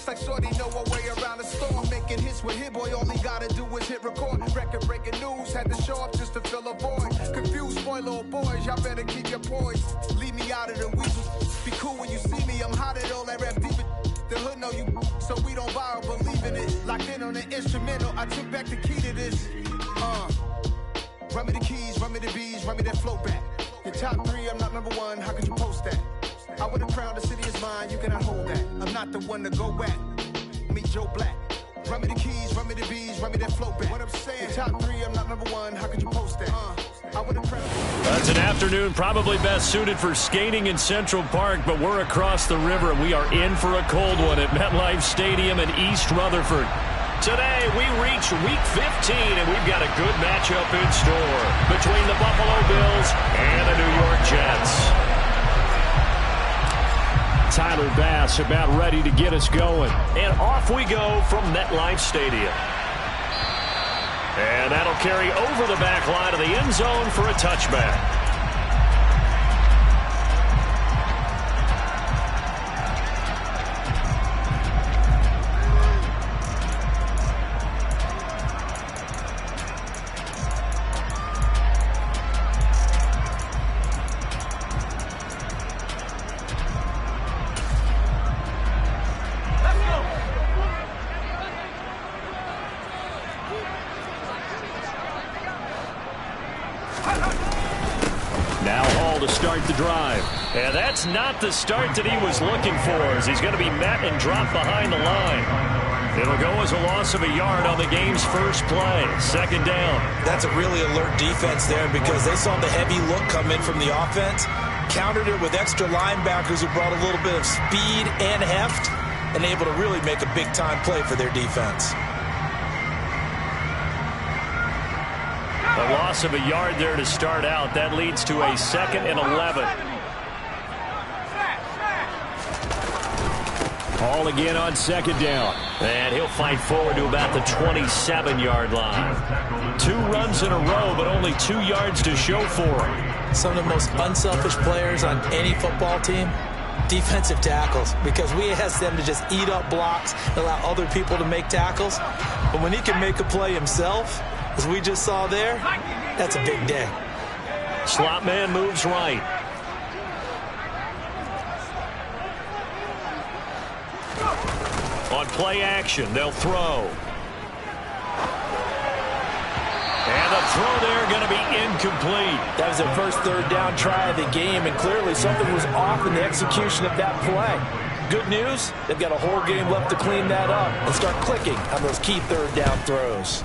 Looks like Shorty know a way around the storm. Making hits with Hit Boy, all he gotta do is hit record. Record breaking news, had to show up just to fill a void. Confused boy, little boys, y'all better keep your poise. Leave me out of the weasel. Be cool when you see me, I'm hot at all that rap deep. The hood know you, so we don't borrow, believe in it. Locked in on the instrumental, I took back the key to this. Run me the keys, run me the bees, run me that flow back. Your top 3, I'm not number 1, how could you post that? I would have crowned the city is mine, you cannot hold that. I'm not the one to go back. Meet Joe Black. Run me the keys, run me the bees, run me that flow back. What I'm saying, top 3, I'm not number 1, how could you post that? I would have crowned. That's an afternoon probably best suited for skating in Central Park, but we're across the river and we are in for a cold one at MetLife Stadium in East Rutherford. Today, we reach Week 15, and we've got a good matchup in store between the Buffalo Bills and the New York Jets. Tyler Bass about ready to get us going. And off we go from MetLife Stadium. And that'll carry over the back line of the end zone for a touchback. The drive. And that's not the start that he was looking for, as he's going to be met and dropped behind the line. It'll go as a loss of a yard on the game's first play. Second down. That's a really alert defense there because they saw the heavy look come in from the offense, countered it with extra linebackers who brought a little bit of speed and heft, and able to really make a big-time play for their defense. A loss of a yard there to start out. That leads to a 2nd and 11. All again on second down. And he'll fight forward to about the 27-yard line. 2 runs in a row, but only 2 yards to show for him. Some of the most unselfish players on any football team, defensive tackles, because we ask them to just eat up blocks and allow other people to make tackles. But when he can make a play himself, as we just saw there, that's a big day. Slot man moves right. On play action, they'll throw. And the throw there going to be incomplete. That was their first third down try of the game, and clearly something was off in the execution of that play. Good news, they've got a whole game left to clean that up and start clicking on those key third down throws.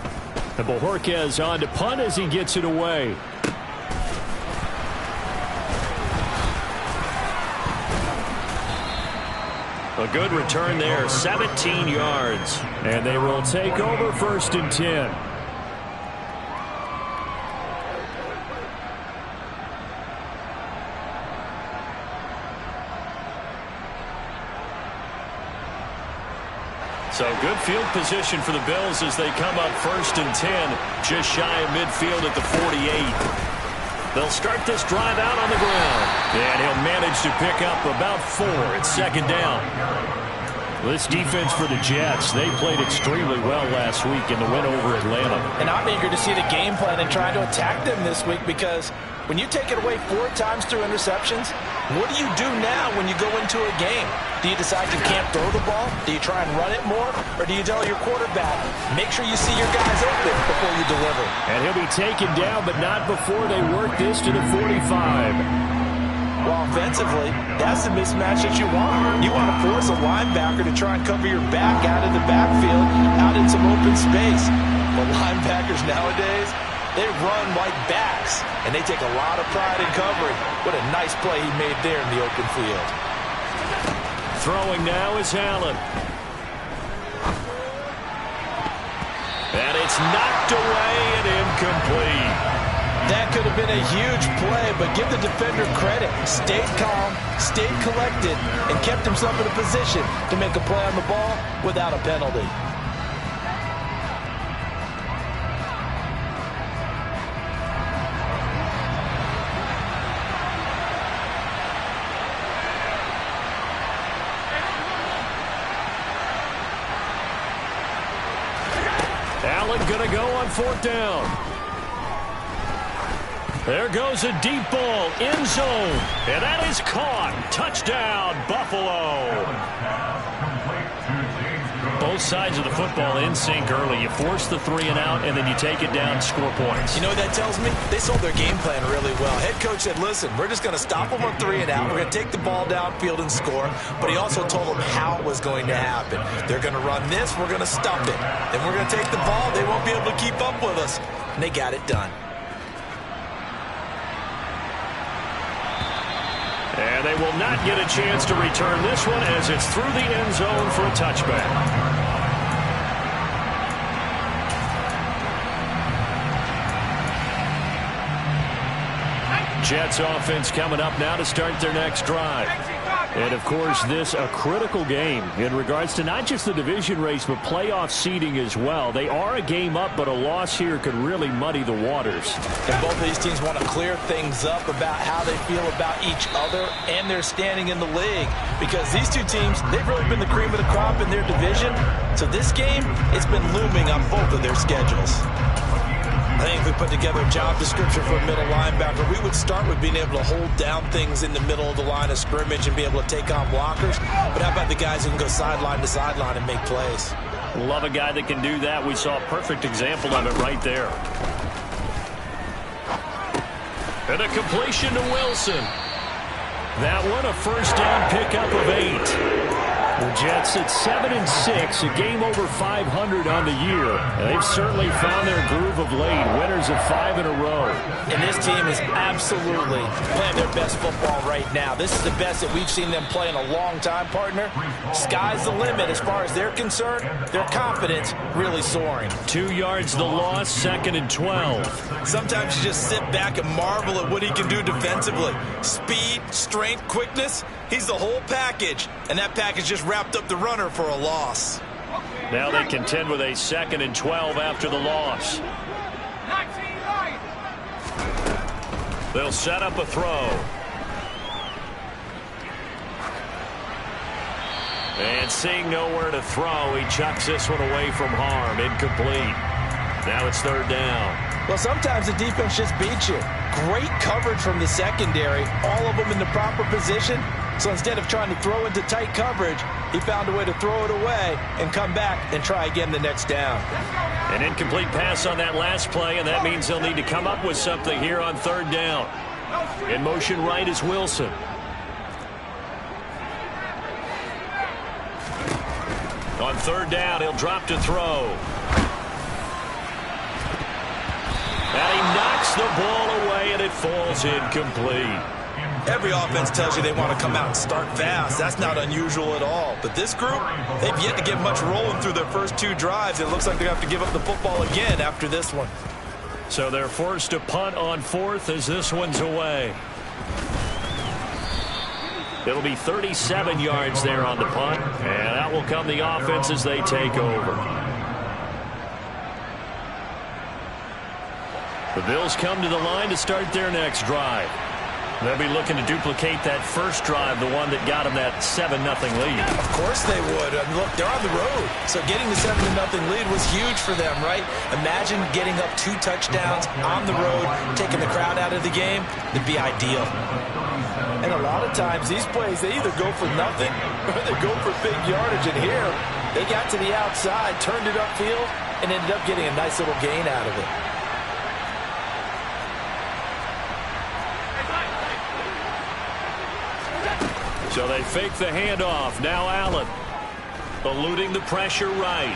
And Bojorquez on to punt as he gets it away. A good return there, 17 yards. And they will take over 1st and 10. So good field position for the Bills as they come up 1st and 10, just shy of midfield at the 48. They'll start this drive out on the ground, and he'll manage to pick up about 4 at 2nd down. This defense for the Jets, they played extremely well last week in the win over Atlanta. And I'm eager to see the game plan and try to attack them this week, because when you take it away 4 times through interceptions, what do you do now when you go into a game? Do you decide you can't throw the ball? Do you try and run it more? Or do you tell your quarterback, make sure you see your guys open before you deliver? And he'll be taken down, but not before they work this to the 45. Well, offensively, that's the mismatch that you want. You want to force a linebacker to try and cover your back out in the backfield, out in some open space. But linebackers nowadays, they run like backs, and they take a lot of pride in covering. What a nice play he made there in the open field. Throwing now is Allen. And it's knocked away and incomplete. That could have been a huge play, but give the defender credit. Stayed calm, stayed collected, and kept himself in a position to make a play on the ball without a penalty. Allen going to go on 4th down. There goes a deep ball, end zone, and that is caught. Touchdown, Buffalo. Both sides of the football in sync early. You force the 3 and out, and then you take it down, score points. You know what that tells me? They sold their game plan really well. Head coach said, listen, we're just going to stop them on 3 and out. We're going to take the ball downfield and score. But he also told them how it was going to happen. They're going to run this. We're going to stop it. Then we're going to take the ball. They won't be able to keep up with us. And they got it done. And they will not get a chance to return this one as it's through the end zone for a touchback. Jets offense coming up now to start their next drive. And, of course, this a critical game in regards to not just the division race, but playoff seeding as well. They are a game up, but a loss here could really muddy the waters. And both of these teams want to clear things up about how they feel about each other and their standing in the league. Because these two teams, they've really been the cream of the crop in their division. So this game, it's been looming on both of their schedules. I think if we put together a job description for a middle linebacker, we would start with being able to hold down things in the middle of the line of scrimmage and be able to take on blockers. But how about the guys who can go sideline to sideline and make plays? Love a guy that can do that. We saw a perfect example of it right there. And a completion to Wilson. That one a first down pickup of 8. The Jets at 7-6, a game over 500 on the year. And they've certainly found their groove of late, winners of 5 in a row. And this team is absolutely playing their best football right now. This is the best that we've seen them play in a long time, partner. Sky's the limit as far as they're concerned. Their confidence really soaring. 2 yards the loss, 2nd and 12. Sometimes you just sit back and marvel at what he can do defensively. Speed, strength, quickness. He's the whole package. And that package just wrapped up the runner for a loss. Now they contend with a 2nd and 12 after the loss. They'll set up a throw. And seeing nowhere to throw, he chucks this one away from harm. Incomplete. Now it's 3rd down. Well, sometimes the defense just beats you. Great coverage from the secondary. All of them in the proper position. So instead of trying to throw into tight coverage, he found a way to throw it away and come back and try again the next down. An incomplete pass on that last play, and that means they'll need to come up with something here on 3rd down. In motion right is Wilson. On 3rd down, he'll drop to throw. And he knocks the ball away, and it falls incomplete. Every offense tells you they want to come out and start fast. That's not unusual at all. But this group, they've yet to get much rolling through their first 2 drives. It looks like they're going to have to give up the football again after this one. So they're forced to punt on 4th as this one's away. It'll be 37 yards there on the punt, and out will come the offense as they take over. The Bills come to the line to start their next drive. They'll be looking to duplicate that first drive, the one that got them that 7-0 lead. Of course they would. I mean, look, they're on the road. So getting the 7-0 lead was huge for them, right? Imagine getting up 2 touchdowns on the road, taking the crowd out of the game. It'd be ideal. And a lot of times, these plays, they either go for nothing or they go for big yardage. And here, they got to the outside, turned it upfield, and ended up getting a nice little gain out of it. So they fake the handoff. Now Allen eluding the pressure right.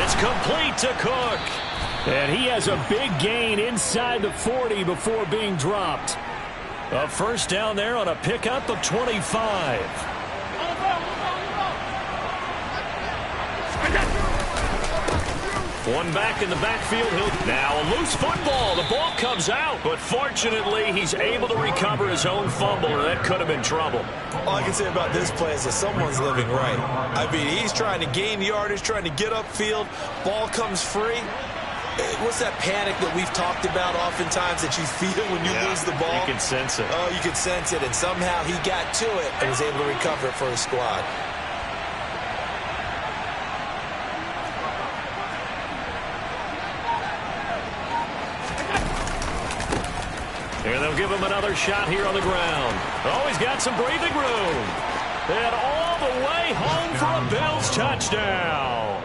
It's complete to Cook. And he has a big gain inside the 40 before being dropped. A first down there on a pickup of 25. One back in the backfield. Now a loose football. The ball comes out, but fortunately he's able to recover his own fumble, or that could have been trouble. All I can say about this play is that someone's living right. I mean, he's trying to gain yardage, trying to get upfield. Ball comes free. What's that panic that we've talked about oftentimes that you feel when you lose the ball? You can sense it. Oh, you can sense it, and somehow he got to it and was able to recover it for his squad. And they'll give him another shot here on the ground. Oh, he's got some breathing room. And all the way home for a Bills touchdown.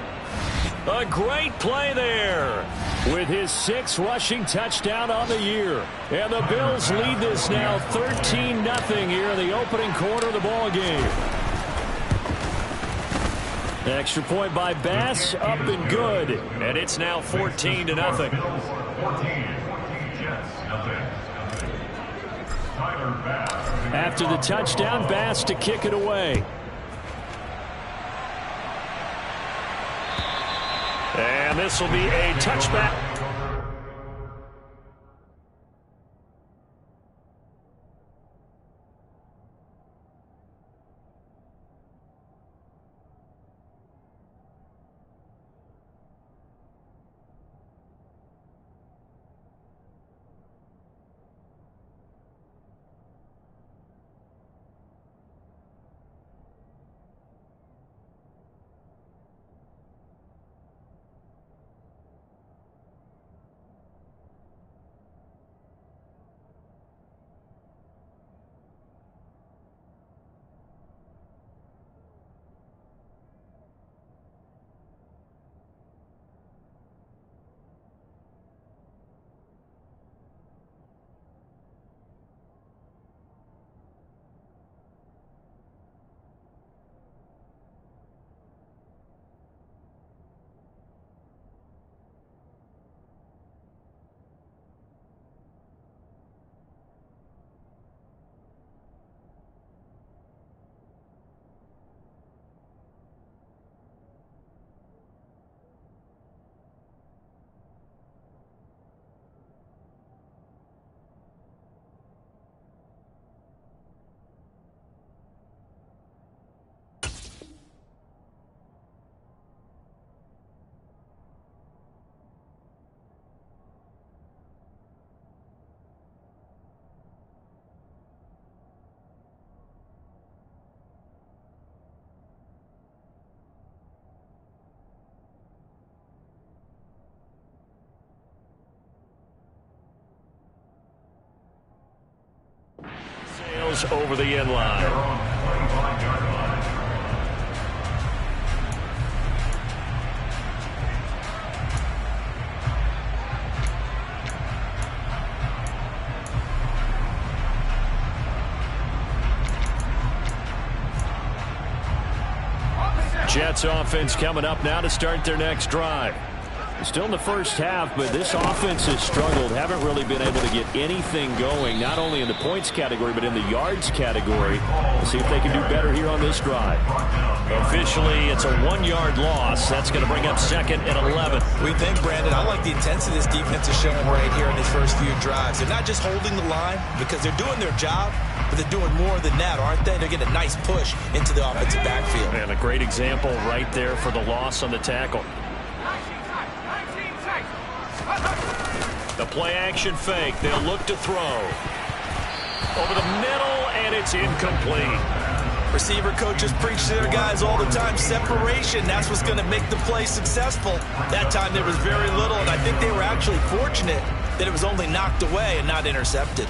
A great play there with his 6th rushing touchdown on the year. And the Bills lead this now 13-0 here in the opening quarter of the ball game. Extra point by Bass, up and good. And it's now 14-0. After the touchdown, Bass to kick it away. And this will be a touchback. Over the end line. Jets offense coming up now to start their next drive. Still in the first half, but this offense has struggled. Haven't really been able to get anything going, not only in the points category, but in the yards category. We'll see if they can do better here on this drive. Officially, it's a 1-yard loss. That's going to bring up 2nd and 11. We think, Brandon, I like the intensity this defense is showing right here in these first few drives. They're not just holding the line because they're doing their job, but they're doing more than that, aren't they? They're getting a nice push into the offensive backfield. And a great example right there for the loss on the tackle. The play-action fake. They'll look to throw. Over the middle, and it's incomplete. Receiver coaches preach to their guys all the time. Separation, that's what's going to make the play successful. That time there was very little, and I think they were actually fortunate that it was only knocked away and not intercepted.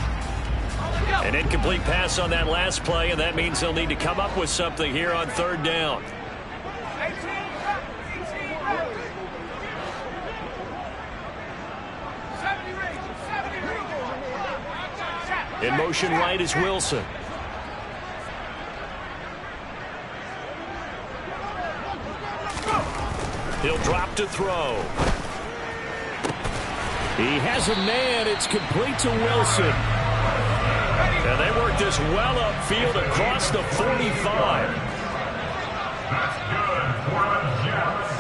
An incomplete pass on that last play, and that means they'll need to come up with something here on 3rd down. In motion right is Wilson. He'll drop to throw. He has a man. It's complete to Wilson. And they work this well upfield across the 45. That's good for the Jets.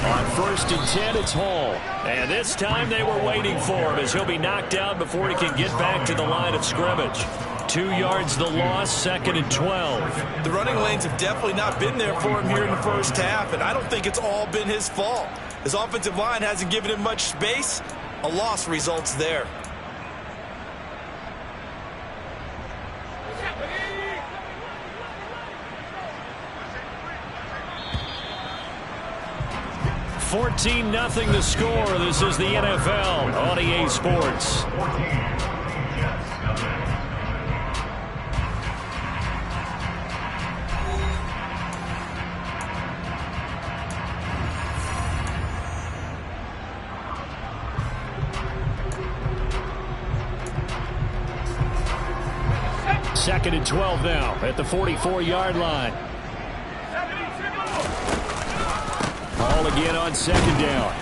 On 1st and 10, it's Hall. And this time they were waiting for him as he'll be knocked out before he can get back to the line of scrimmage. 2 yards the loss, 2nd and 12. The running lanes have definitely not been there for him here in the first half, and I don't think it's all been his fault. His offensive line hasn't given him much space. A loss results there. 14-0 the score. This is the NFL on EA Sports. 14. Second and 12 now at the 44-yard line. Ball again on second down.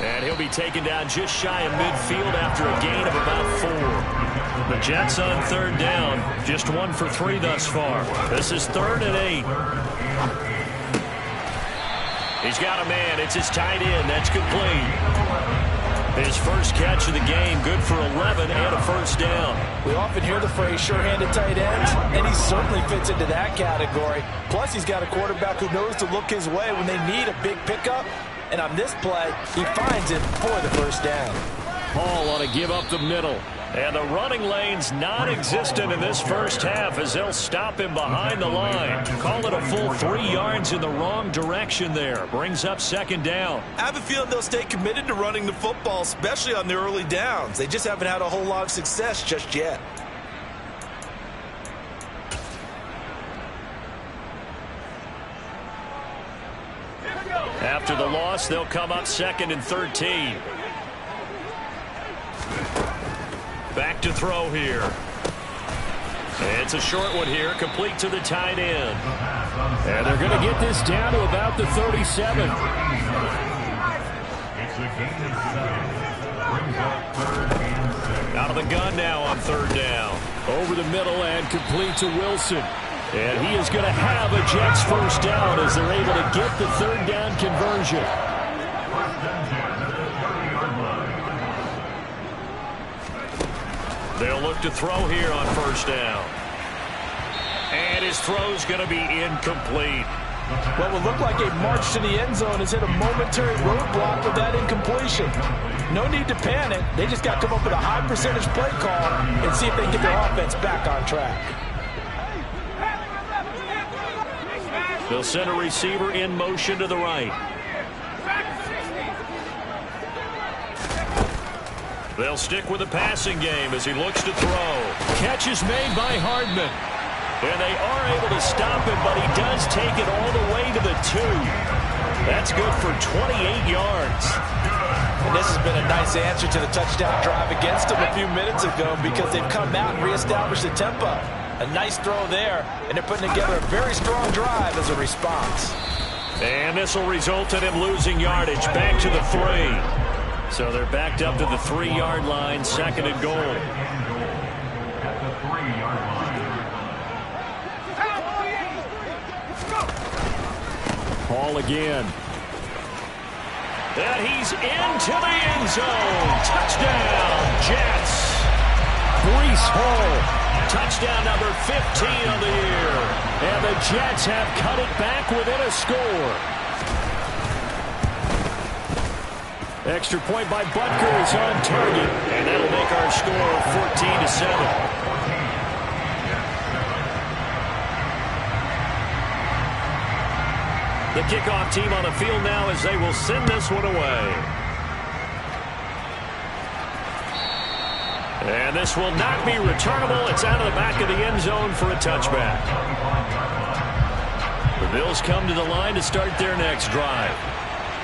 And he'll be taken down just shy of midfield after a gain of about 4. The Jets on third down, just 1 for 3 thus far. This is 3rd and 8. He's got a man. It's his tight end. That's complete. His first catch of the game, good for 11 and a first down. We often hear the phrase sure-handed tight ends, and he certainly fits into that category. Plus, he's got a quarterback who knows to look his way when they need a big pickup. And on this play, he finds it for the first down. Ball on a give up the middle. And the running lane's non-existent in this first half as they'll stop him behind the line. Call it a full 3 yards in the wrong direction there. Brings up second down. I have a feeling they'll stay committed to running the football, especially on the early downs. They just haven't had a whole lot of success just yet. After the loss, they'll come up 2nd and 13. Back to throw here. It's a short one here, complete to the tight end. And they're going to get this down to about the 37. Out of the gun now on third down. Over the middle and complete to Wilson. And he is going to have a Jets first down as they're able to get the third down conversion. They'll look to throw here on first down. And his throw's going to be incomplete. What would look like a march to the end zone has hit a momentary roadblock with that incompletion. No need to panic. They just got to come up with a high percentage play call and see if they can get their offense back on track. They'll send a receiver in motion to the right. They'll stick with the passing game as he looks to throw. Catch is made by Hardman. And they are able to stop him, but he does take it all the way to the 2. That's good for 28 yards. And this has been a nice answer to the touchdown drive against them a few minutes ago because they've come out and reestablished the tempo. A nice throw there, and they're putting together a very strong drive as a response. And this will result in him losing yardage back to the 3. So they're backed up to the 3-yard line, 2nd and goal. Ball again. And he's into the end zone. Touchdown, Jets. Breece Hall. Touchdown number 15 of the year. And the Jets have cut it back within a score. Extra point by Butker is on target, and that'll make our score 14-7. The kickoff team on the field now as they will send this one away. And this will not be returnable. It's out of the back of the end zone for a touchback. The Bills come to the line to start their next drive.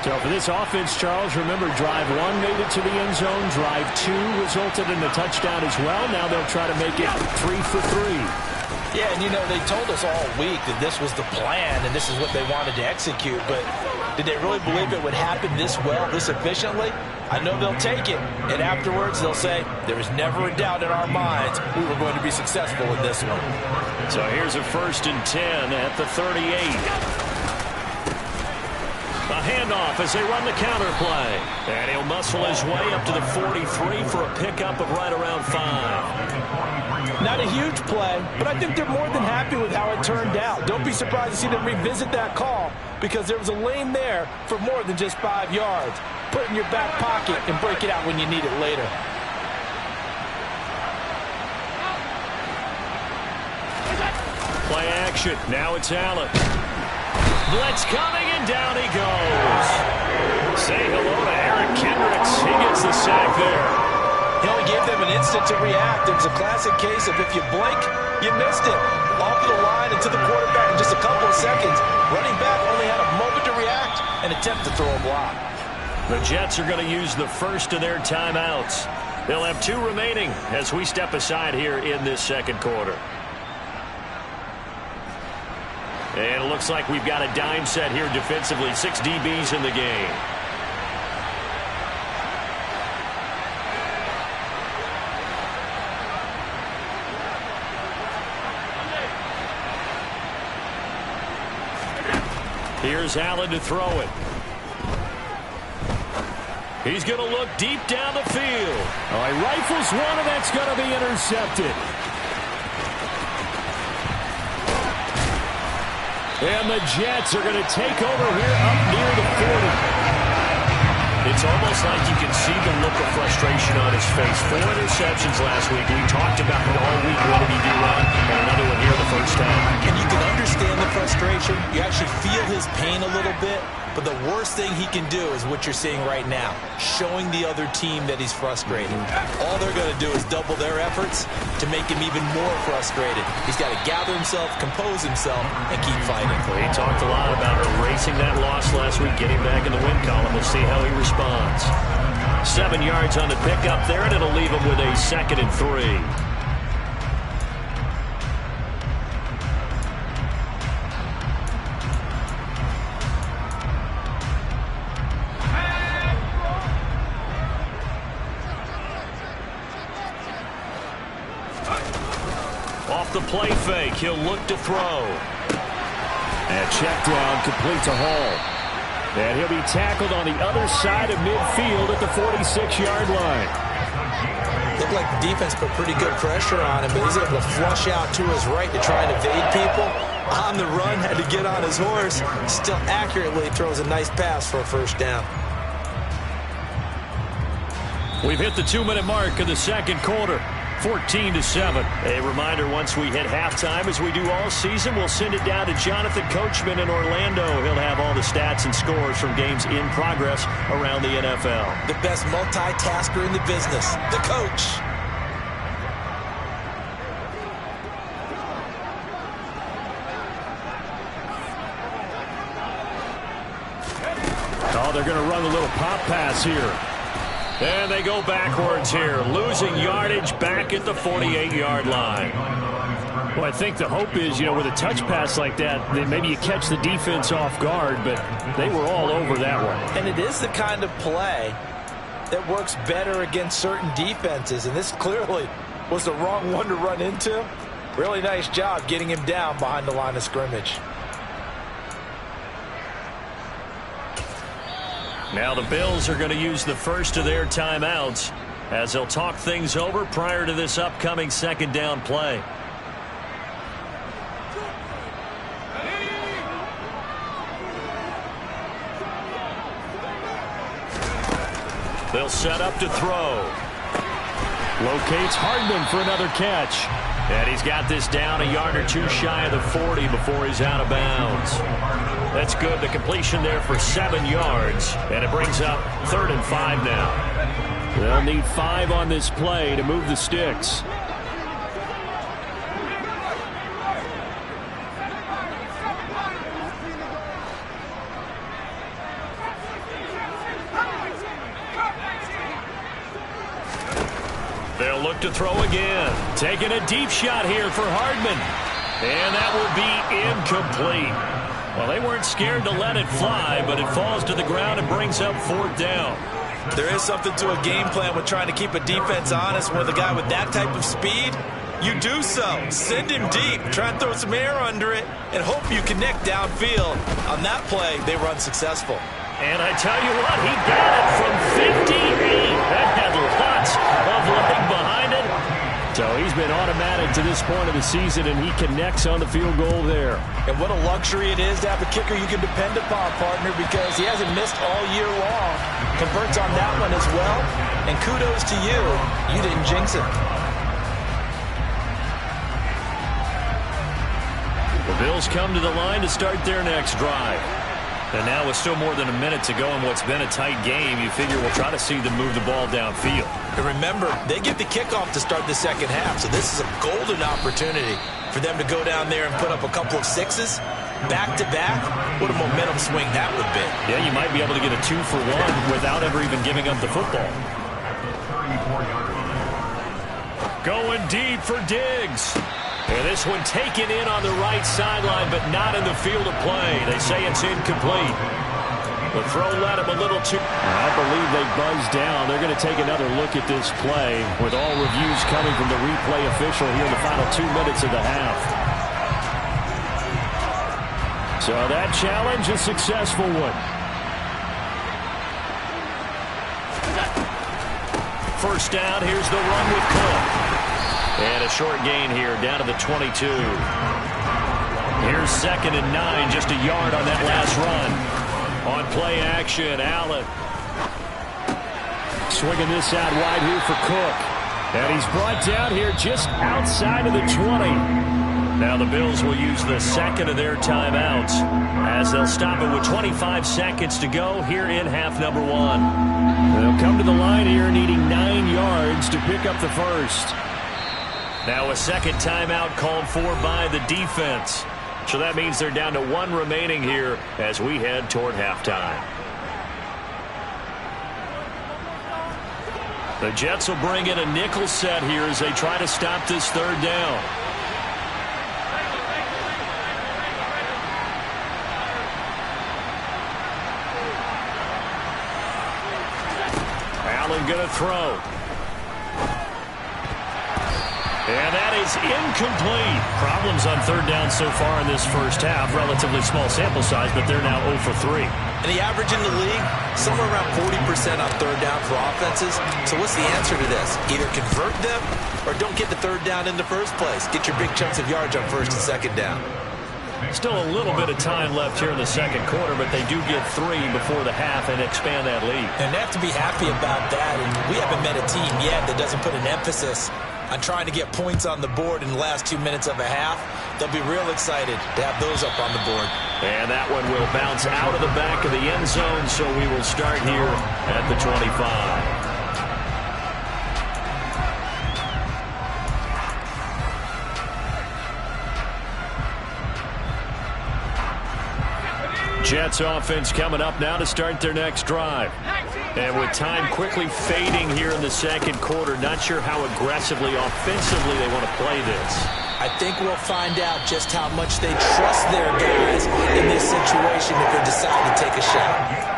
So for this offense, Charles, remember drive 1 made it to the end zone. Drive 2 resulted in a touchdown as well. Now they'll try to make it 3 for 3. Yeah, and you know, they told us all week that this was the plan and this is what they wanted to execute. But did they really believe it would happen this well, this efficiently? I know they'll take it. And afterwards, they'll say, there was never a doubt in our minds we were going to be successful in this one. So here's a 1st and 10 at the 38. A handoff as they run the counter play. And he'll muscle his way up to the 43 for a pickup of right around 5. Not a huge play, but I think they're more than happy with how it turned out. Don't be surprised to see them revisit that call because there was a lane there for more than just 5 yards. Put it in your back pocket and break it out when you need it later. Play action. Now it's Allen. Blitz coming, and down he goes. Say hello to Eric Kendricks. He gets the sack there. He only gave them an instant to react. It was a classic case of if you blink, you missed it. Off the line and to the quarterback in just a couple of seconds. Running back only had a moment to react and attempt to throw a block. The Jets are going to use the first of their timeouts. They'll have 2 remaining as we step aside here in this second quarter. And it looks like we've got a dime set here defensively. 6 DBs in the game. Here's Allen to throw it. He's going to look deep down the field. Oh, he rifles one, and that's going to be intercepted. And the Jets are going to take over here up near the 40. It's almost like you can see the look of frustration on his face. 4 interceptions last week. We talked about it all week. What did he do wrong? And another one here in the first half. And you can understand the frustration. You actually feel his pain a little bit. But the worst thing he can do is what you're seeing right now, showing the other team that he's frustrated. All they're going to do is double their efforts to make him even more frustrated. He's got to gather himself, compose himself, and keep fighting. Well, he talked a lot about erasing that loss last week, getting back in the win column. We'll see how he responds. 7 yards on the pickup there, and it'll leave him with a 2nd and 3. Off the play fake, he'll look to throw. And check down, complete to Hall. And he'll be tackled on the other side of midfield at the 46-yard line. Looked like the defense put pretty good pressure on him, but he's able to flush out to his right to try and evade people. On the run, had to get on his horse. Still accurately throws a nice pass for a first down. We've hit the 2-minute mark of the second quarter. 14-7. A reminder, once we hit halftime, as we do all season, we'll send it down to Jonathan Coachman in Orlando. He'll have all the stats and scores from games in progress around the NFL. The best multitasker in the business, the coach. Oh, they're going to run a little pop pass here. And they go backwards here, losing yardage back at the 48-yard line. Well, I think the hope is, with a touch pass like that, then maybe you catch the defense off guard, but they were all over that one. And it is the kind of play that works better against certain defenses, and this clearly was the wrong one to run into. Really nice job getting him down behind the line of scrimmage. Now the Bills are going to use the first of their timeouts as they'll talk things over prior to this upcoming second down play. They'll set up to throw. Locates Hardman for another catch. And he's got this down a yard or two shy of the 40 before he's out of bounds. That's good. The completion there for 7 yards. And it brings up 3rd and 5 now. They'll need 5 on this play to move the sticks. They'll look to throw again. Taking a deep shot here for Hardman. And that will be incomplete. Well, they weren't scared to let it fly, but it falls to the ground and brings up 4th down. There is something to a game plan with trying to keep a defense honest with a guy with that type of speed. You do so. Send him deep. Try and throw some air under it and hope you connect downfield. On that play, they run successful. And I tell you what, he got it from 58. That had lots of leg behind it. So he's been automatic to this point of the season, and he connects on the field goal there. And what a luxury it is to have a kicker you can depend upon, partner, because he hasn't missed all year long. Converts on that one as well. And kudos to you. You didn't jinx it. The Bills come to the line to start their next drive. And now with still more than a minute to go in what's been a tight game, you figure we'll try to see them move the ball downfield. And remember, they get the kickoff to start the second half, so this is a golden opportunity for them to go down there and put up a couple of sixes back-to-back. What a momentum swing that would be. Yeah, you might be able to get a 2-for-1 without ever even giving up the football. Going deep for Diggs. And this one taken in on the right sideline, but not in the field of play. They say it's incomplete. The throw led him a little too. I believe they buzzed down. They're going to take another look at this play with all reviews coming from the replay official here in the final 2 minutes of the half. So that challenge, a successful one. First down, here's the run with Cook. And a short gain here, down to the 22. Here's 2nd and 9, just a yard on that last run. On play action, Allen. Swinging this out wide here for Cook. And he's brought down here just outside of the 20. Now the Bills will use the second of their timeouts as they'll stop it with 25 seconds to go here in half number 1. They'll come to the line here needing 9 yards to pick up the first. Now a second timeout called for by the defense. So that means they're down to 1 remaining here as we head toward halftime. The Jets will bring in a nickel set here as they try to stop this third down. Allen going to throw. And that is incomplete. Problems on third down so far in this first half. Relatively small sample size, but they're now 0 for 3. And the average in the league, somewhere around 40% on third down for offenses. So what's the answer to this? Either convert them or don't get the third down in the first place. Get your big chunks of yards on first and second down. Still a little bit of time left here in the second quarter, but they do get 3 before the half and expand that lead. And they have to be happy about that. And we haven't met a team yet that doesn't put an emphasis on trying to get points on the board in the last 2 minutes of a half. They'll be real excited to have those up on the board. And that one will bounce out of the back of the end zone, so we will start here at the 25. Jets offense coming up now to start their next drive. And with time quickly fading here in the second quarter, not sure how aggressively, offensively they want to play this. I think we'll find out just how much they trust their guys in this situation if they decide to take a shot.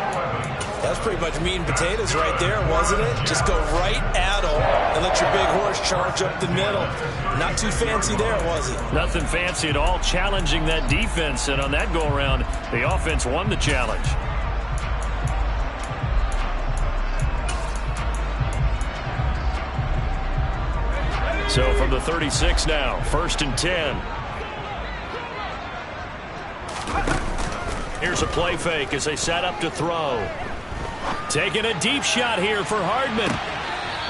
That's pretty much meat and potatoes right there, wasn't it? Just go right at them and let your big horse charge up the middle. Not too fancy there, was it? Nothing fancy at all, challenging that defense. And on that go-around, the offense won the challenge. So from the 36 now, 1st and 10. Here's a play fake as they set up to throw. Taking a deep shot here for Hardman.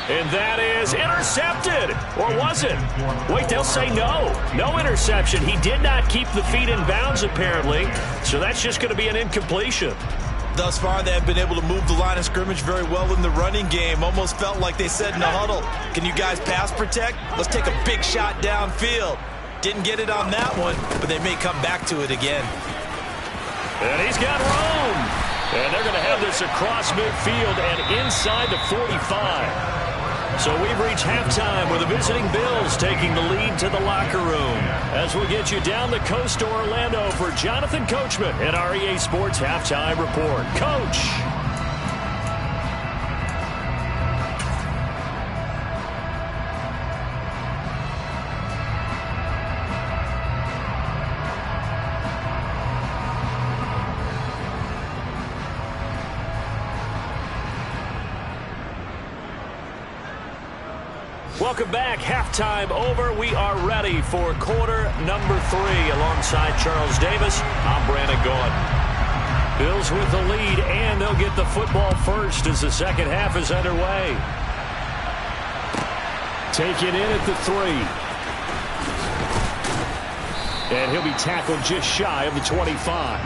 And that is intercepted. Or was it? Wait, they'll say no. No interception. He did not keep the feet in bounds, apparently. So that's just going to be an incompletion. Thus far, they have been able to move the line of scrimmage very well in the running game. Almost felt like they said in the huddle, can you guys pass protect? Let's take a big shot downfield. Didn't get it on that one, but they may come back to it again. And he's got room. And they're going to have this across midfield and inside the 45. So we've reached halftime with the visiting Bills taking the lead to the locker room. As we'll get you down the coast to Orlando for Jonathan Coachman and our EA Sports Halftime Report. Coach. Welcome back. Halftime over. We are ready for quarter number 3. Alongside Charles Davis, I'm Brandon Gaudin. Bills with the lead, and they'll get the football first as the second half is underway. Taken in at the 3. And he'll be tackled just shy of the 25.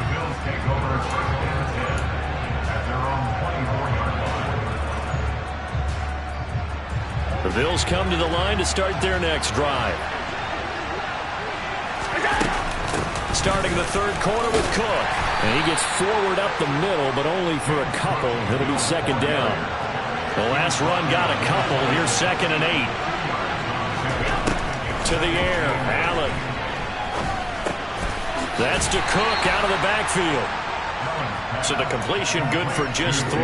Bills come to the line to start their next drive. Starting the third quarter with Cook. And he gets forward up the middle, but only for a couple. It'll be second down. The last run got a couple. Here's 2nd and 8. To the air. Allen. That's to Cook out of the backfield. So the completion good for just 3.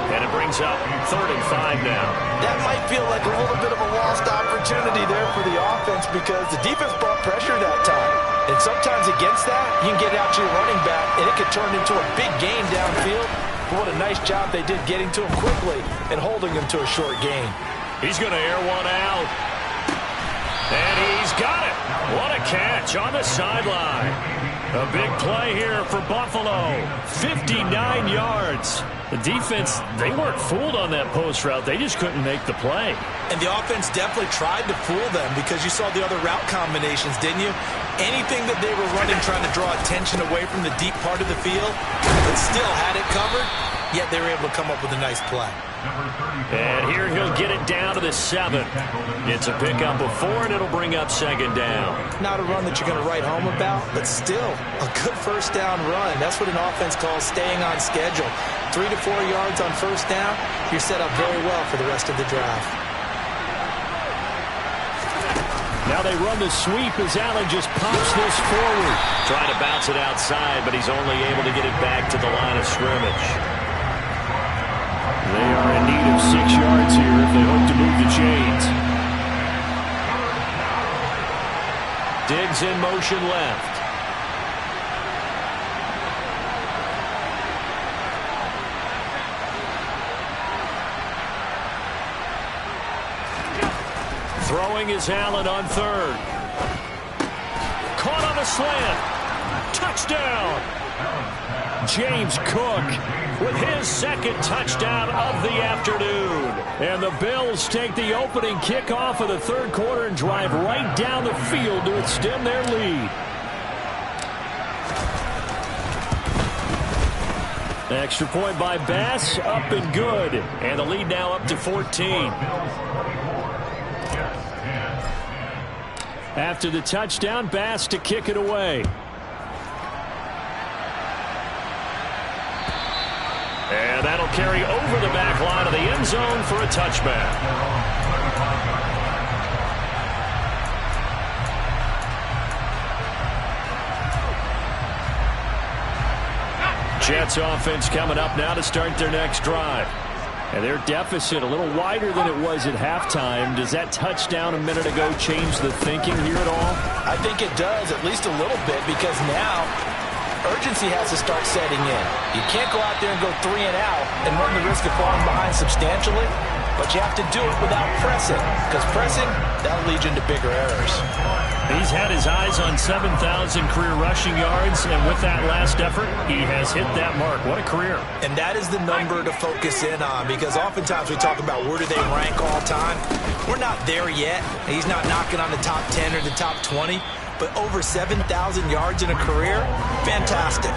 And it brings up 3rd and 5 now. That might feel like a little bit of a lost opportunity there for the offense because the defense brought pressure that time. And sometimes against that, you can get out to your running back, and it could turn into a big gain downfield. But what a nice job they did getting to him quickly and holding him to a short gain. He's going to air one out. And he's got it. What a catch on the sideline. A big play here for Buffalo. 59 yards. The defense, they weren't fooled on that post route. They just couldn't make the play. And the offense definitely tried to fool them because you saw the other route combinations, didn't you? Anything that they were running trying to draw attention away from the deep part of the field, but still had it covered, yet they were able to come up with a nice play. And here he'll get it down to the 7. It's a pickup of 4, and it'll bring up second down. Not a run that you're going to write home about, but still a good first down run. That's what an offense calls staying on schedule. 3 to 4 yards on first down, you're set up very well for the rest of the drive. Now they run the sweep as Allen just pops this forward. Trying to bounce it outside, but he's only able to get it back to the line of scrimmage. They are in need of 6 yards here if they hope to move the chains. Diggs in motion left. Throwing is Allen on 3rd. Caught on the slant. Touchdown. James Cook with his 2nd touchdown of the afternoon. And the Bills take the opening kickoff of the 3rd quarter and drive right down the field to extend their lead. Extra point by Bass, up and good. And the lead now up to 14. After the touchdown, Bass to kick it away. And that'll carry over the back line of the end zone for a touchback. Jets offense coming up now to start their next drive. And their deficit a little wider than it was at halftime. Does that touchdown a minute ago change the thinking here at all? I think it does, at least a little bit, because now urgency has to start setting in. You can't go out there and go 3 and out and run the risk of falling behind substantially, but you have to do it without pressing, because pressing, that'll lead you into bigger errors. He's had his eyes on 7,000 career rushing yards, and with that last effort, he has hit that mark. What a career. And that is the number to focus in on, because oftentimes we talk about where do they rank all time. We're not there yet. He's not knocking on the top 10 or the top 20, but over 7,000 yards in a career, fantastic.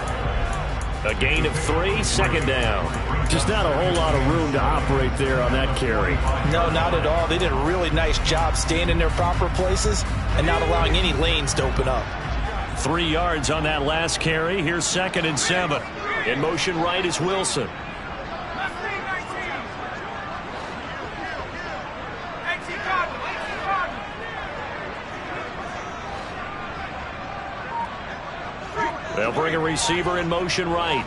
A gain of 3, second down. Just not a whole lot of room to operate there on that carry. No, not at all. They did a really nice job staying in their proper places and not allowing any lanes to open up. 3 yards on that last carry. Here's 2nd and 7. In motion right is Wilson. They'll bring a receiver in motion right.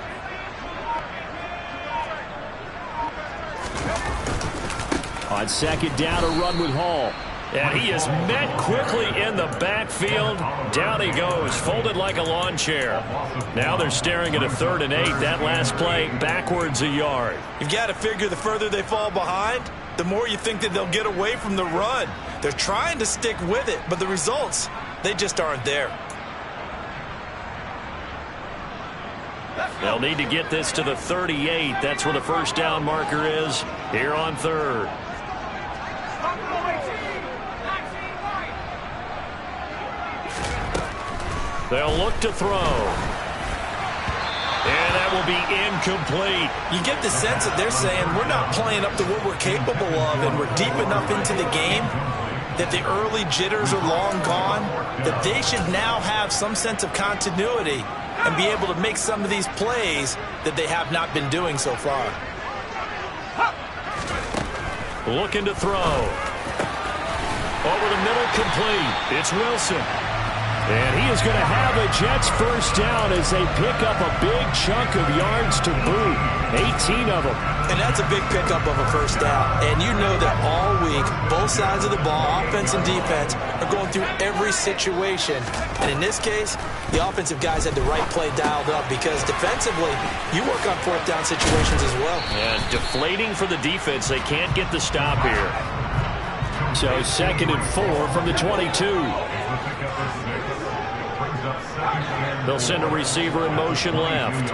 On 2nd down, a run with Hall. And he is met quickly in the backfield. Down he goes, folded like a lawn chair. Now they're staring at a 3rd and 8. That last play backwards a yard. You've got to figure the further they fall behind, the more you think that they'll get away from the run. They're trying to stick with it, but the results, they just aren't there. They'll need to get this to the 38. That's where the first down marker is here on 3rd. They'll look to throw. And that will be incomplete. You get the sense that they're saying we're not playing up to what we're capable of, and we're deep enough into the game that the early jitters are long gone, that they should now have some sense of continuity and be able to make some of these plays that they have not been doing so far. Looking to throw. Over the middle, complete. It's Wilson. And he is going to have a Jets first down as they pick up a big chunk of yards to boot. 18 of them. And that's a big pickup of a first down. And you know that all week, both sides of the ball, offense and defense, are going through every situation. And in this case, the offensive guys had the right play dialed up because defensively, you work on fourth down situations as well. And deflating for the defense. They can't get the stop here. So 2nd and 4 from the 22. They'll send a receiver in motion left.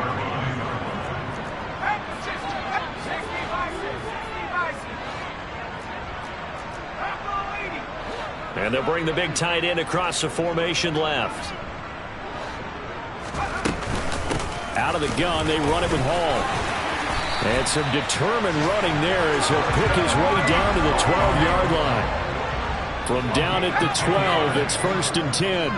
And they'll bring the big tight end across the formation left. Out of the gun, they run it with Hall. And some determined running there as he'll pick his way down to the 12-yard line. From down at the 12, it's 1st and 10.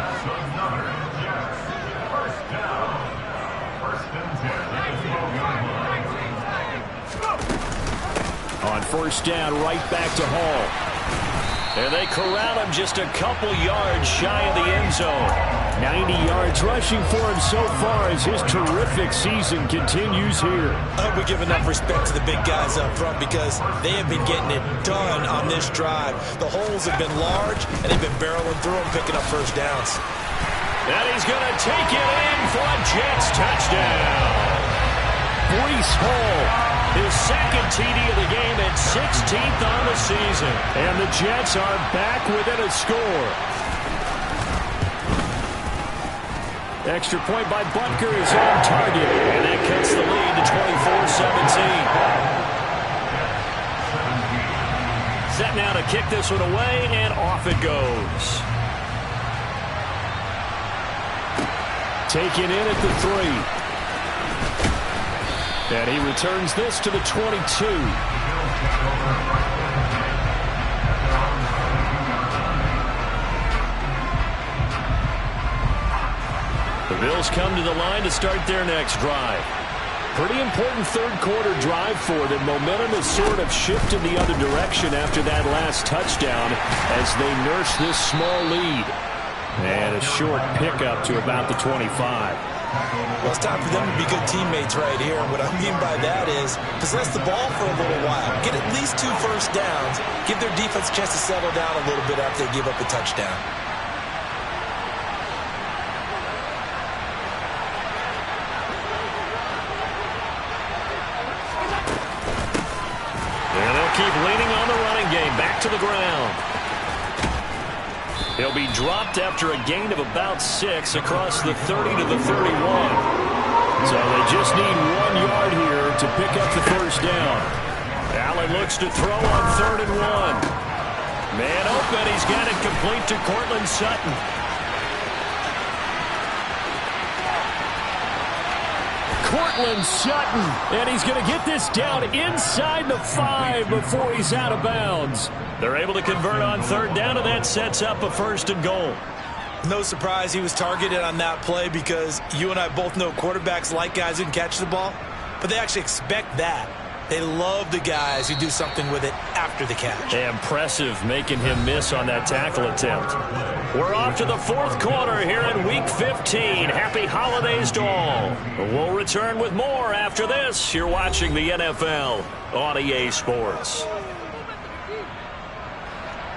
On first down, right back to Hall. And they corral him just a couple yards shy of the end zone. 90 yards rushing for him so far as his terrific season continues here. I hope we give enough respect to the big guys up front because they have been getting it done on this drive. The holes have been large, and they've been barreling through them, picking up first downs. And he's going to take it in for a Jets touchdown. Breece Hall. His 2nd TD of the game and 16th on the season. And the Jets are back within a score. Extra point by Butker is on target. And that cuts the lead to 24-17. Set now to kick this one away, and off it goes. Taken in at the 3. And he returns this to the 22. The Bills come to the line to start their next drive. Pretty important third-quarter drive for them. Momentum has sort of shifted the other direction after that last touchdown as they nurse this small lead. And a short pickup to about the 25. Well, it's time for them to be good teammates right here. And what I mean by that is possess the ball for a little while. Get at least 2 first downs. Give their defense a chance to settle down a little bit after they give up a touchdown. And they'll keep leaning on the running game. Back to the ground. He'll be dropped after a gain of about 6 across the 30 to the 31. So they just need 1 yard here to pick up the first down. Allen looks to throw on 3rd and 1. Man open, he's got it complete to Cortland Sutton. Cortland Sutton, and he's going to get this down inside the 5 before he's out of bounds. They're able to convert on 3rd down, and that sets up a 1st and goal. No surprise he was targeted on that play because you and I both know quarterbacks like guys who can catch the ball, but they actually expect that. They love the guys who do something with it after the catch. Impressive making him miss on that tackle attempt. We're off to the 4th quarter here in Week 15. Happy holidays to all. We'll return with more after this. You're watching the NFL on EA Sports.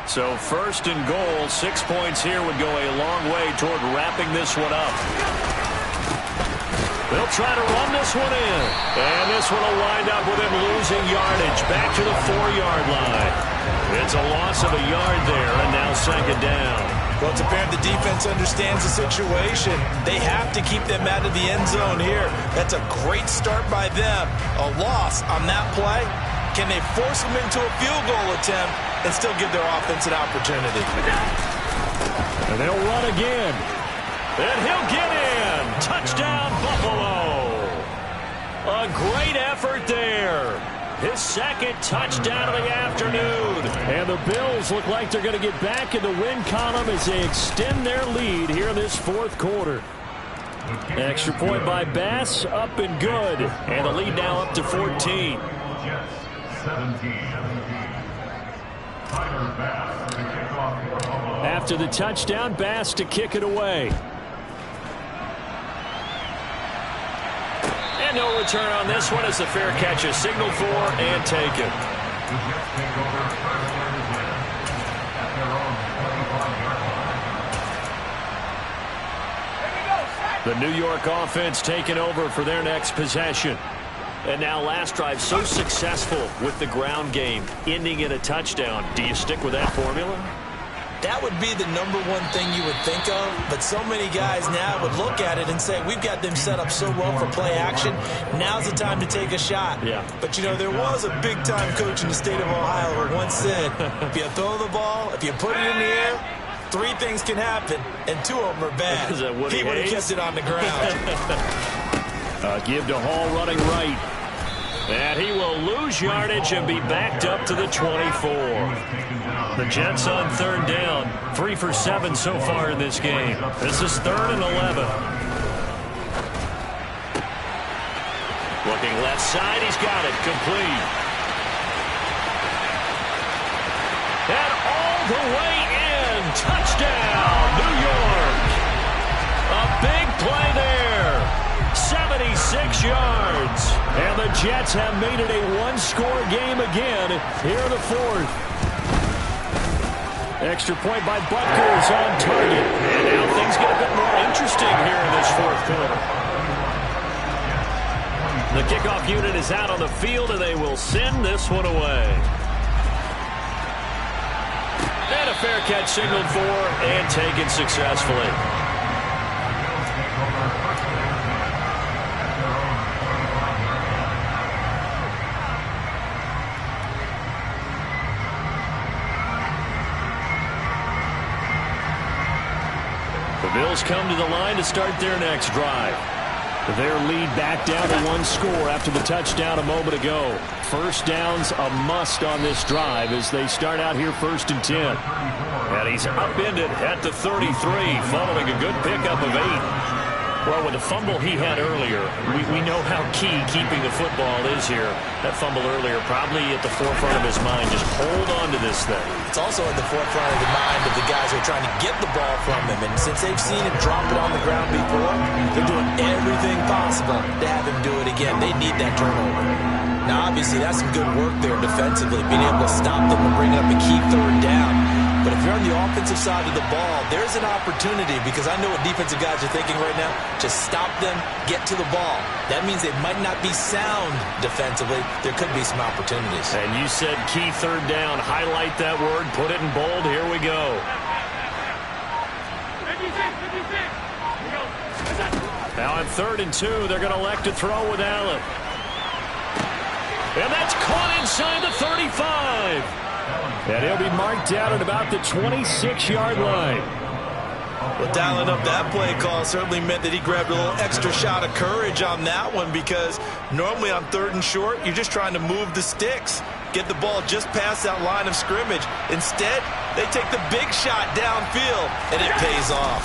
So 1st and goal, 6 points here would go a long way toward wrapping this one up. They'll try to run this one in. And this one will wind up with him losing yardage back to the 4-yard line. It's a loss of a yard there, and now 2nd down. Well, it's apparent the defense understands the situation. They have to keep them out of the end zone here. That's a great start by them. A loss on that play. Can they force them into a field goal attempt and still give their offense an opportunity? And they'll run again. And he'll get in. Touchdown, Buffalo. A great effort there. His second touchdown of the afternoon. And the Bills look like they're going to get back in the win column as they extend their lead here in this fourth quarter. Extra point by Bass, up and good. And the lead now up to 14. After the touchdown, Bass to kick it away. And no return on this one as the fair catch is signaled for and taken. The New York offense taking over for their next possession. And now last drive so successful with the ground game, ending in a touchdown. Do you stick with that formula? That would be the number one thing you would think of, but so many guys now would look at it and say, we've got them set up so well for play action, now's the time to take a shot. Yeah. But, you know, there was a big-time coach in the state of Ohio who once said, if you throw the ball, if you put it in the air, 3 things can happen, and 2 of them are bad. He would have kept it on the ground. Give to Hall running right. And he will lose yardage and be backed up to the 24. The Jets on third down. 3 for 7 so far in this game. This is 3rd and 11. Looking left side. He's got it. Complete. And all the way in. Touchdown, New York. A big play there. 76 yards. And the Jets have made it a 1-score game again here in the 4th. Extra point by Butker is on target. And now things get a bit more interesting here in this 4th quarter. The kickoff unit is out on the field, and they will send this one away. And a fair catch signaled for and taken successfully. The Bills come to the line to start their next drive. Their lead back down to 1 score after the touchdown a moment ago. First down's a must on this drive as they start out here 1st and 10. And he's upended at the 33 following a good pickup of 8. Well, with the fumble he had earlier, we know how key keeping the football is here. That fumble earlier probably at the forefront of his mind. Just hold on to this thing. It's also at the forefront of the mind of the guys who are trying to get the ball from him. And since they've seen him drop it on the ground before, they're doing everything possible to have him do it again. They need that turnover. Now, obviously, that's some good work there defensively, being able to stop them and bring up a key 3rd down. But if you're on the offensive side of the ball, there's an opportunity, because I know what defensive guys are thinking right now. Just stop them, get to the ball. That means they might not be sound defensively. There could be some opportunities. And you said key 3rd down. Highlight that word. Put it in bold. Here we go. Now on 3rd and 2, they're going to elect to throw with Allen. And that's caught inside the 35. And he'll be marked down at about the 26-yard line. Well, dialing up that play call certainly meant that he grabbed a little extra shot of courage on that one, because normally on 3rd and short, you're just trying to move the sticks, get the ball just past that line of scrimmage. Instead, they take the big shot downfield, and it pays off.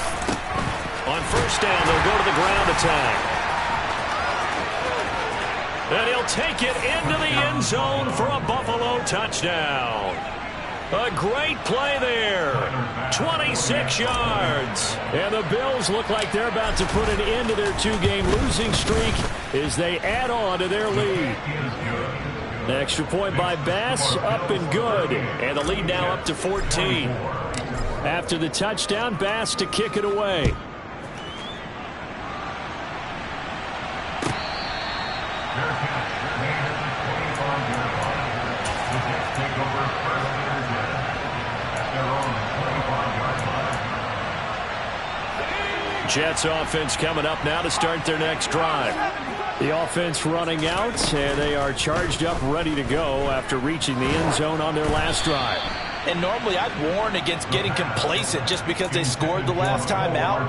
On 1st down, they'll go to the ground attack. And he'll take it into the end zone for a Buffalo touchdown. A great play there. 26 yards. And the Bills look like they're about to put an end to their 2-game losing streak as they add on to their lead. Extra point by Bass, up and good. And the lead now up to 14. After the touchdown, Bass to kick it away. Jets offense coming up now to start their next drive. The offense running out, and they are charged up, ready to go after reaching the end zone on their last drive. And normally I'd warn against getting complacent just because they scored the last time out,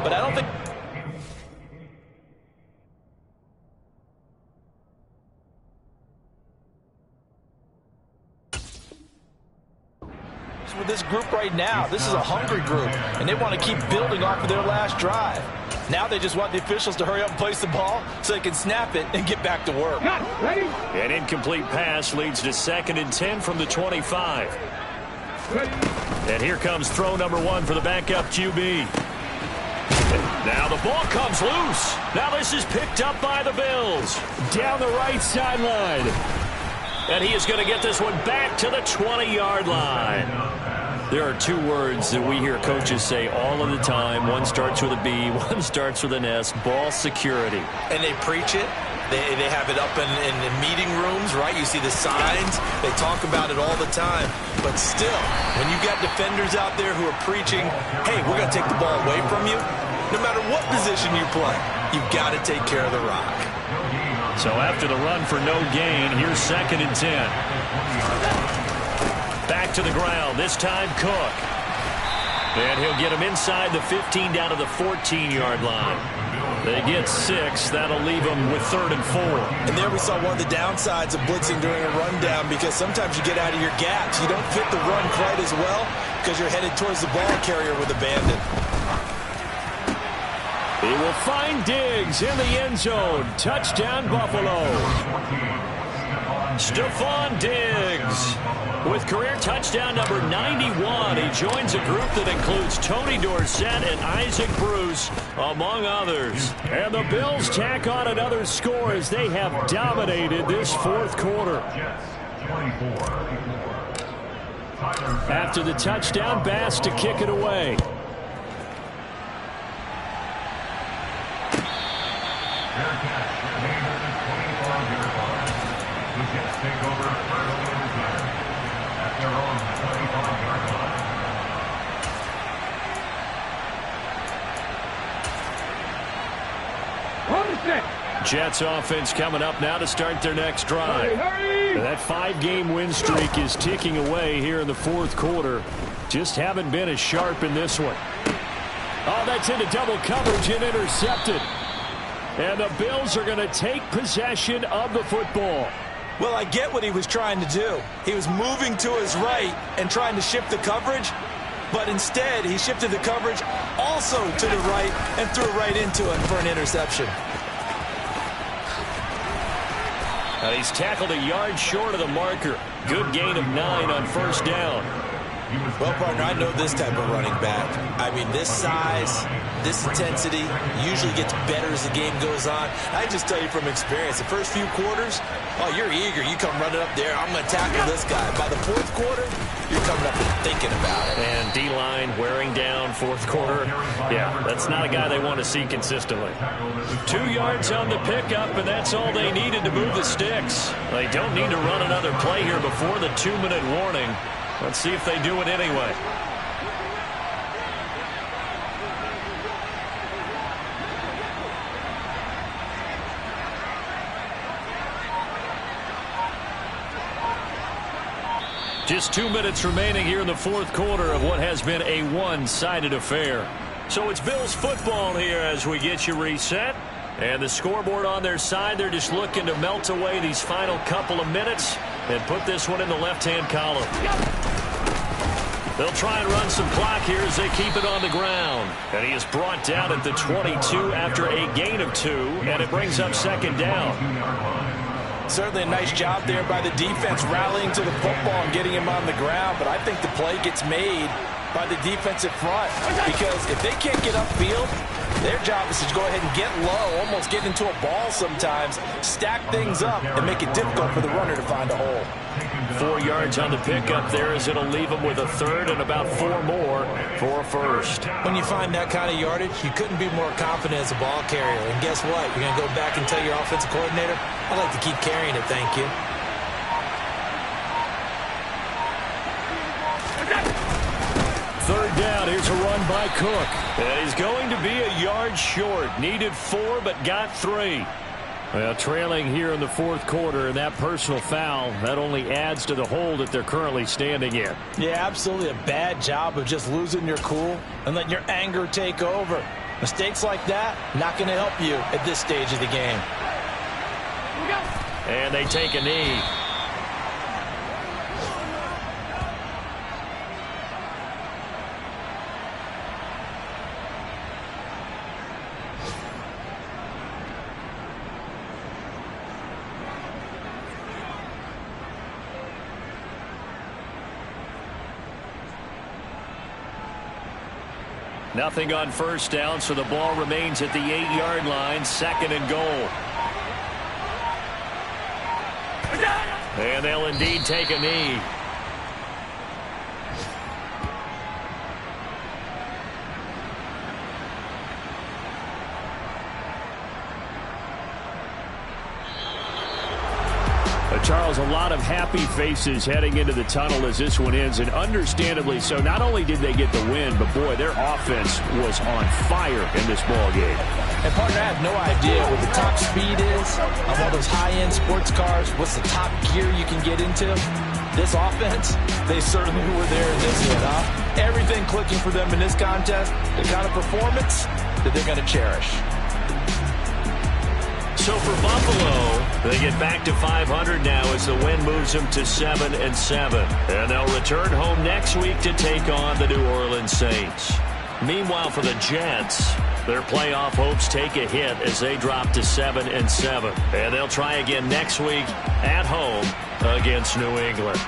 but I don't think with this group right now. This is a hungry group, and they want to keep building off of their last drive. Now they just want the officials to hurry up and place the ball so they can snap it and get back to work. An incomplete pass leads to 2nd and 10 from the 25. And here comes throw number 1 for the backup QB. Now the ball comes loose. Now this is picked up by the Bills. Down the right sideline. And he is going to get this one back to the 20-yard line. There are 2 words that we hear coaches say all of the time. One starts with a B, one starts with an S, ball security. And they preach it. They have it up in meeting rooms, right? You see the signs. They talk about it all the time. But still, when you got defenders out there who are preaching, hey, we're going to take the ball away from you, no matter what position you play, you've got to take care of the rock. So after the run for no gain, here's 2nd and 10. Back to the ground, this time Cook. And he'll get him inside the 15 down to the 14-yard line. They get 6. That'll leave them with 3rd and 4. And there we saw one of the downsides of blitzing during a rundown, because sometimes you get out of your gaps. You don't fit the run quite as well because you're headed towards the ball carrier with abandon. He will find Diggs in the end zone. Touchdown, Buffalo. Stephon Diggs with career touchdown number 91. He joins a group that includes Tony Dorsett and Isaac Bruce, among others. And the Bills tack on another score as they have dominated this 4th quarter. After the touchdown, Bass to kick it away. Take over first and 10 at their own 25-yard line. Jets offense coming up now to start their next drive. That 5-game win streak is ticking away here in the 4th quarter. Just haven't been as sharp in this one. Oh, that's into double coverage and intercepted. And the Bills are going to take possession of the football. Well, I get what he was trying to do. He was moving to his right and trying to shift the coverage, but instead he shifted the coverage also to the right and threw right into it for an interception. And he's tackled a yard short of the marker. Good gain of 9 on 1st down. Well, partner, I know this type of running back. I mean, this size, this intensity usually gets better as the game goes on. I just tell you from experience, the first few quarters, oh, you're eager. You come running up there, I'm going to tackle this guy. By the 4th quarter, you're coming up and thinking about it. And D-line wearing down 4th quarter. Yeah, that's not a guy they want to see consistently. 2 yards on the pickup, and that's all they needed to move the sticks. They don't need to run another play here before the 2-minute warning. Let's see if they do it anyway. Just 2 minutes remaining here in the 4th quarter of what has been a one-sided affair. So it's Bills football here as we get you reset. And the scoreboard on their side, they're just looking to melt away these final couple of minutes and put this one in the left-hand column. They'll try and run some clock here as they keep it on the ground. And he is brought down at the 22 after a gain of 2, and it brings up 2nd down. Certainly a nice job there by the defense rallying to the football and getting him on the ground, but I think the play gets made by the defensive front, because if they can't get upfield, their job is to go ahead and get low, almost get into a ball sometimes, stack things up, and make it difficult for the runner to find a hole. 4 yards on the pickup there as it'll leave them with a 3rd and about 4 more for a 1st. When you find that kind of yardage, you couldn't be more confident as a ball carrier. And guess what? You're going to go back and tell your offensive coordinator, I'd like to keep carrying it, thank you. Third down, here's a run by Cook. And he's going to be a yard short. Needed 4, but got 3. Well, trailing here in the 4th quarter, and that personal foul, that only adds to the hole that they're currently standing in. Yeah, absolutely a bad job of just losing your cool and letting your anger take over. Mistakes like that, not going to help you at this stage of the game. And they take a knee. Nothing on first down, so the ball remains at the 8-yard line, 2nd and goal. And they'll indeed take a knee. Charles, a lot of happy faces heading into the tunnel as this one ends, and understandably so. Not only did they get the win, but boy, their offense was on fire in this ball game. And partner, I have no idea what the top speed is of all those high-end sports cars. What's the top gear you can get into? This offense, they certainly were there in this hit, huh? Everything clicking for them in this contest, the kind of performance that they're going to cherish. So for Buffalo, they get back to 500 now as the win moves them to 7-7. And they'll return home next week to take on the New Orleans Saints. Meanwhile, for the Jets, their playoff hopes take a hit as they drop to 7-7. And they'll try again next week at home against New England.